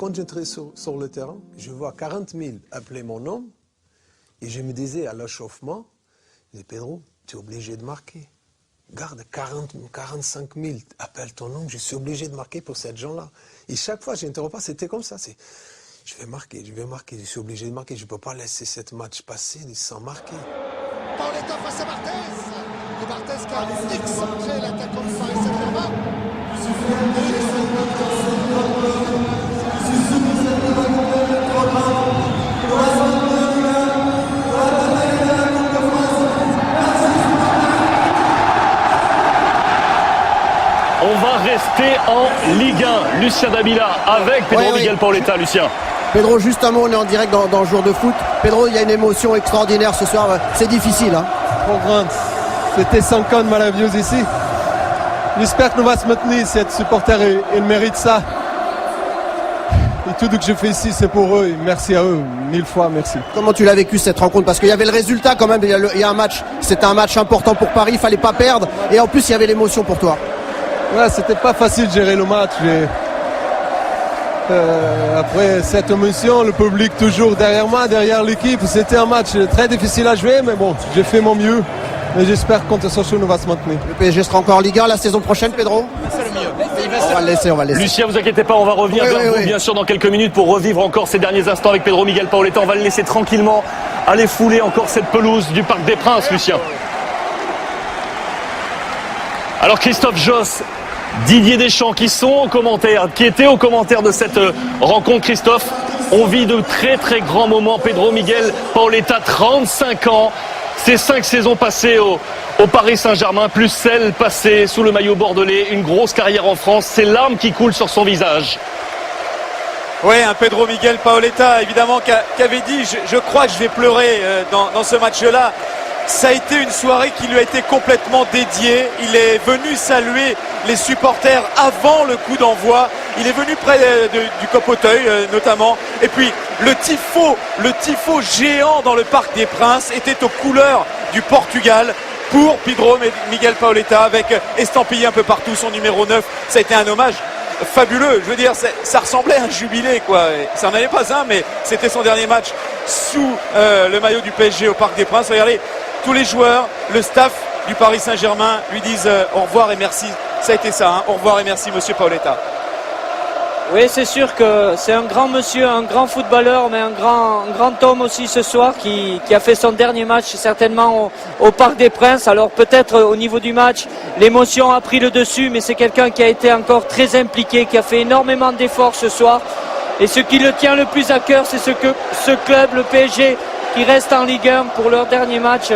quand j'entrais sur le terrain, je vois 40 000 appeler mon nom. Et je me disais à l'échauffement, Pedro, tu es obligé de marquer. Garde 45 000 appellent ton nom, je suis obligé de marquer pour ces gens-là. Et chaque fois, je n'interromps pas, c'était comme ça. Je vais marquer, je suis obligé de marquer. Je ne peux pas laisser ce match passer sans marquer. Paoletta face à Barthez. Et Barthez qui a excentré l'attaquant du Paris Saint-Germain. On va rester en Ligue 1. Lucien Dabila avec Pedro Miguel Paoletta. Lucien. Pedro, juste un mot, on est en direct dans le jour de foot. Pedro, il y a une émotion extraordinaire ce soir. C'est difficile. Hein. Trop grande. C'était 5 ans de maravilloso ici. J'espère que nous va se maintenir. Cette supporter, ils méritent ça. Et tout ce que je fais ici, c'est pour eux. Et merci à eux. 1000 fois, merci. Comment tu l'as vécu cette rencontre? Parce qu'il y avait le résultat quand même. Il y a un match. C'était un match important pour Paris. Il fallait pas perdre. Et en plus, il y avait l'émotion pour toi. Ouais, c'était pas facile de gérer le match. Après cette émotion, le public toujours derrière moi, derrière l'équipe. C'était un match très difficile à jouer, mais bon, j'ai fait mon mieux. Et j'espère que contre Sochaux, nous va se maintenir. Le PSG sera encore en Ligue 1 la saison prochaine, Pedro? C'est le mieux. On va le laisser. Lucien, vous inquiétez pas, on va revenir vers vous, bien sûr, dans quelques minutes pour revivre encore ces derniers instants avec Pedro Miguel Paoletta. On va le laisser tranquillement aller fouler encore cette pelouse du Parc des Princes, Lucien. Alors Christophe Josse, Didier Deschamps qui étaient aux commentaires de cette rencontre. Christophe, on vit de très très grands moments. Pedro Miguel Paoletta, 35 ans, ces 5 saisons passées au Paris Saint-Germain, plus celles passées sous le maillot bordelais, une grosse carrière en France, ces larmes qui coulent sur son visage. Oui, un Pedro Miguel Paoletta, évidemment, qui avait dit je crois que je vais pleurer dans ce match-là. Ça a été une soirée qui lui a été complètement dédiée. Il est venu saluer les supporters avant le coup d'envoi. Il est venu près du Copoteuil notamment. Et puis le tifo géant dans le Parc des Princes était aux couleurs du Portugal pour Pedro Miguel Paoletta, avec estampillé un peu partout son numéro 9. Ça a été un hommage fabuleux. Je veux dire, ça ressemblait à un jubilé, quoi. Ça n'en avait pas un, mais c'était son dernier match sous le maillot du PSG au Parc des Princes. Regardez, tous les joueurs, le staff du Paris Saint-Germain lui disent au revoir et merci. Ça a été ça, hein. Au revoir et merci, monsieur Paoletta. Oui, c'est sûr que c'est un grand monsieur, un grand footballeur, mais un grand homme aussi ce soir qui a fait son dernier match certainement au Parc des Princes. Alors peut-être au niveau du match, l'émotion a pris le dessus, mais c'est quelqu'un qui a été encore très impliqué, qui a fait énormément d'efforts ce soir. Et ce qui le tient le plus à cœur, c'est ce club, le PSG, qui reste en Ligue 1 pour leur dernier match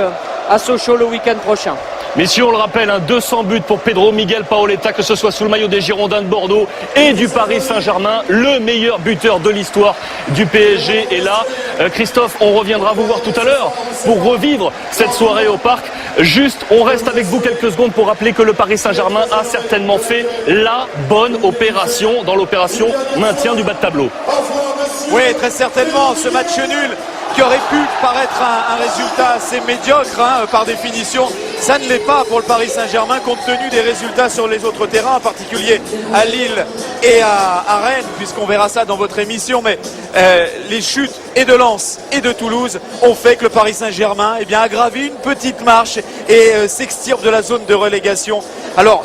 à Sochaux le week-end prochain. Messieurs, on le rappelle, 200 buts pour Pedro Miguel Paoletta, que ce soit sous le maillot des Girondins de Bordeaux et du Paris Saint-Germain, le meilleur buteur de l'histoire du PSG est là. Christophe, on reviendra vous voir tout à l'heure pour revivre cette soirée au Parc. Juste, on reste avec vous quelques secondes pour rappeler que le Paris Saint-Germain a certainement fait la bonne opération dans l'opération maintien du bas de tableau. Oui, très certainement, ce match nul qui aurait pu paraître un résultat assez médiocre, hein, par définition, ça ne l'est pas pour le Paris Saint-Germain compte tenu des résultats sur les autres terrains, en particulier à Lille et à Rennes, puisqu'on verra ça dans votre émission. Mais les chutes et de Lens et de Toulouse ont fait que le Paris Saint-Germain a gravi une petite marche et s'extirpe de la zone de relégation. Alors